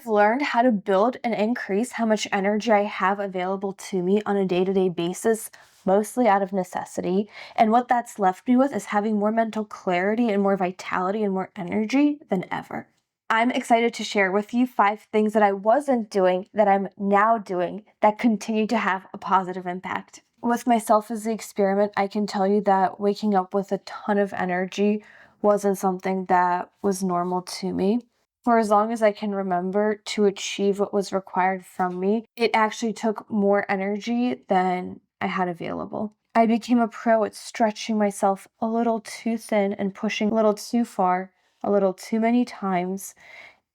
I've learned how to build and increase how much energy I have available to me on a day-to-day basis, mostly out of necessity. And what that's left me with is having more mental clarity and more vitality and more energy than ever. I'm excited to share with you 5 things that I wasn't doing that I'm now doing that continue to have a positive impact. With myself as the experiment, I can tell you that waking up with a ton of energy wasn't something that was normal to me. For as long as I can remember, to achieve what was required from me, it actually took more energy than I had available. I became a pro at stretching myself a little too thin and pushing a little too far, a little too many times,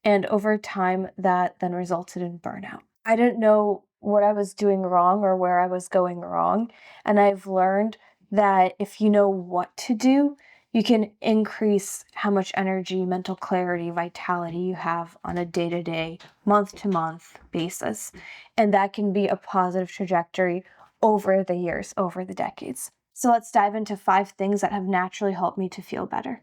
and over time, that then resulted in burnout. I didn't know what I was doing wrong or where I was going wrong, and I've learned that if you know what to do, you can increase how much energy, mental clarity, vitality you have on a day-to-day, month-to-month basis. And that can be a positive trajectory over the years, over the decades. So let's dive into 5 things that have naturally helped me to feel better.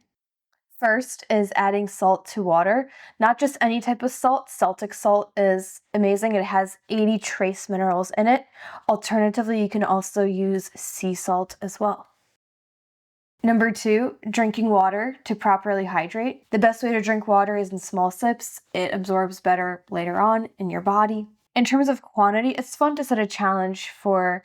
First is adding salt to water. Not just any type of salt. Celtic salt is amazing. It has 80 trace minerals in it. Alternatively, you can also use sea salt as well. Number 2, drinking water to properly hydrate. The best way to drink water is in small sips. It absorbs better later on in your body. In terms of quantity, it's fun to set a challenge for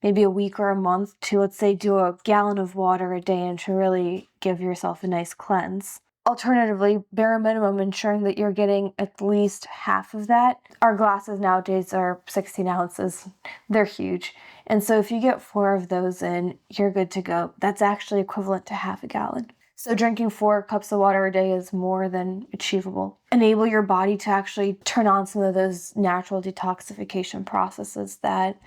maybe a week or a month to, let's say, do a gallon of water a day and to really give yourself a nice cleanse. Alternatively, bare minimum, ensuring that you're getting at least half of that. Our glasses nowadays are 16 ounces. They're huge. And so if you get 4 of those in, you're good to go. That's actually equivalent to half a gallon. So drinking 4 cups of water a day is more than achievable. Enable your body to actually turn on some of those natural detoxification processes that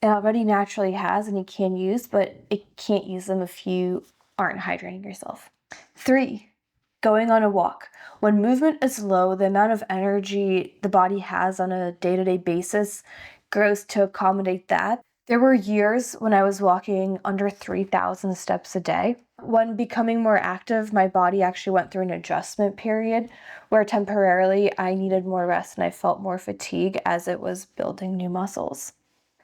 it already naturally has and you can use, but it can't use them if you aren't hydrating yourself. 3, going on a walk. When movement is low, the amount of energy the body has on a day-to-day basis grows to accommodate that. There were years when I was walking under 3,000 steps a day. When becoming more active, my body actually went through an adjustment period where temporarily I needed more rest and I felt more fatigue as it was building new muscles.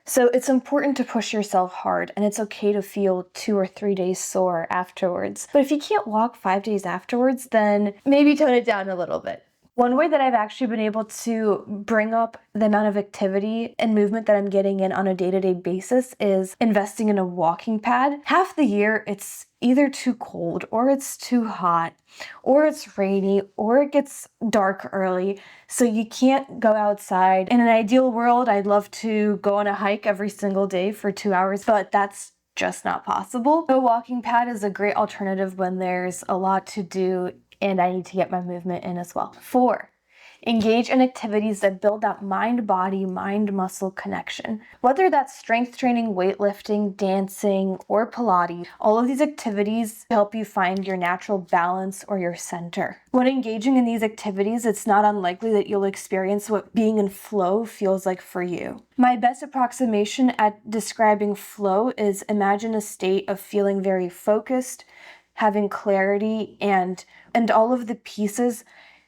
So it's important to push yourself hard, and it's okay to feel 2 or 3 days sore afterwards. But if you can't walk 5 days afterwards, then maybe tone it down a little bit. One way that I've actually been able to bring up the amount of activity and movement that I'm getting in on a day-to-day basis is investing in a walking pad. Half the year, it's either too cold or it's too hot or it's rainy or it gets dark early, so you can't go outside. In an ideal world, I'd love to go on a hike every single day for 2 hours, but that's just not possible. A walking pad is a great alternative when there's a lot to do and I need to get my movement in as well. 4, engage in activities that build that mind-body, mind-muscle connection. Whether that's strength training, weightlifting, dancing, or Pilates, all of these activities help you find your natural balance or your center. When engaging in these activities, it's not unlikely that you'll experience what being in flow feels like for you. My best approximation at describing flow is imagine a state of feeling very focused, having clarity, and all of the pieces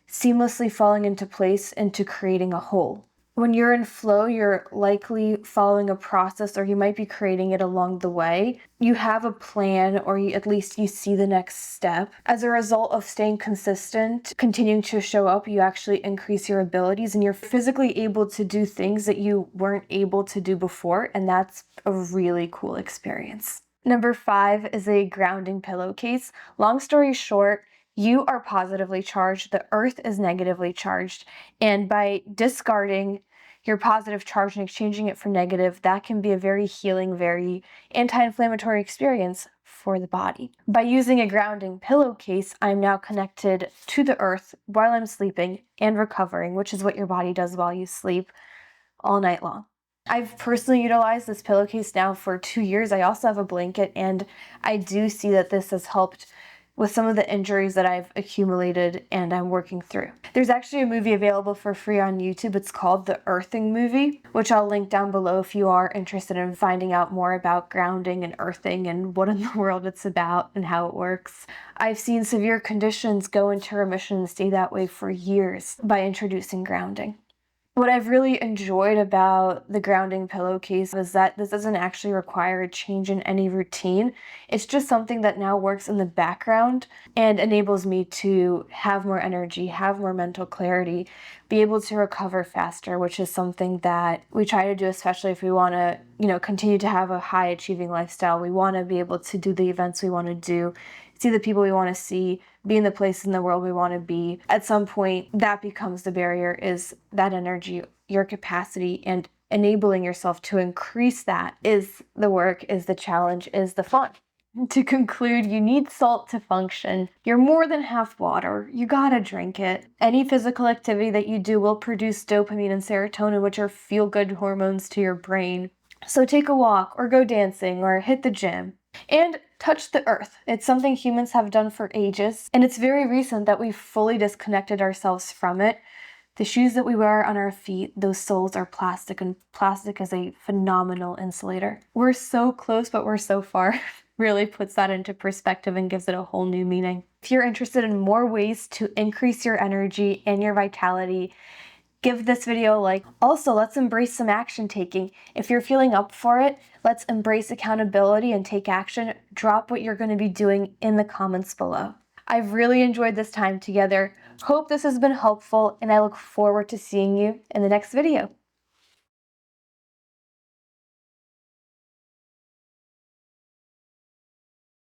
seamlessly falling into place into creating a whole. When you're in flow, you're likely following a process or you might be creating it along the way. You have a plan or at least you see the next step. As a result of staying consistent, continuing to show up, you actually increase your abilities and you're physically able to do things that you weren't able to do before, and that's a really cool experience. Number 5 is a grounding pillowcase. Long story short, you are positively charged, the earth is negatively charged, and by discarding your positive charge and exchanging it for negative, that can be a very healing, very anti-inflammatory experience for the body. By using a grounding pillowcase, I'm now connected to the earth while I'm sleeping and recovering, which is what your body does while you sleep all night long. I've personally utilized this pillowcase now for 2 years. I also have a blanket, and I do see that this has helped with some of the injuries that I've accumulated and I'm working through. There's actually a movie available for free on YouTube. It's called The Earthing Movie, which I'll link down below if you are interested in finding out more about grounding and earthing and what in the world it's about and how it works. I've seen severe conditions go into remission and stay that way for years by introducing grounding. What I've really enjoyed about the grounding pillowcase is that this doesn't actually require a change in any routine. It's just something that now works in the background and enables me to have more energy, have more mental clarity, be able to recover faster, which is something that we try to do, especially if we want to, continue to have a high achieving lifestyle. We want to be able to do the events we want to do, see the people we want to see, be in the place in the world we want to be. At some point, that becomes the barrier, is that energy, your capacity, and enabling yourself to increase that is the work, is the challenge, is the fun. To conclude, you need salt to function. You're more than half water. You gotta drink it. Any physical activity that you do will produce dopamine and serotonin, which are feel-good hormones to your brain. So take a walk, or go dancing, or hit the gym. And touch the earth. It's something humans have done for ages, and it's very recent that we've fully disconnected ourselves from it. The shoes that we wear on our feet, those soles are plastic, and plastic is a phenomenal insulator. We're so close, but we're so far. Really puts that into perspective and gives it a whole new meaning. If you're interested in more ways to increase your energy and your vitality, give this video a like. Also, let's embrace some action taking. If you're feeling up for it, let's embrace accountability and take action. Drop what you're going to be doing in the comments below. I've really enjoyed this time together. Hope this has been helpful, and I look forward to seeing you in the next video.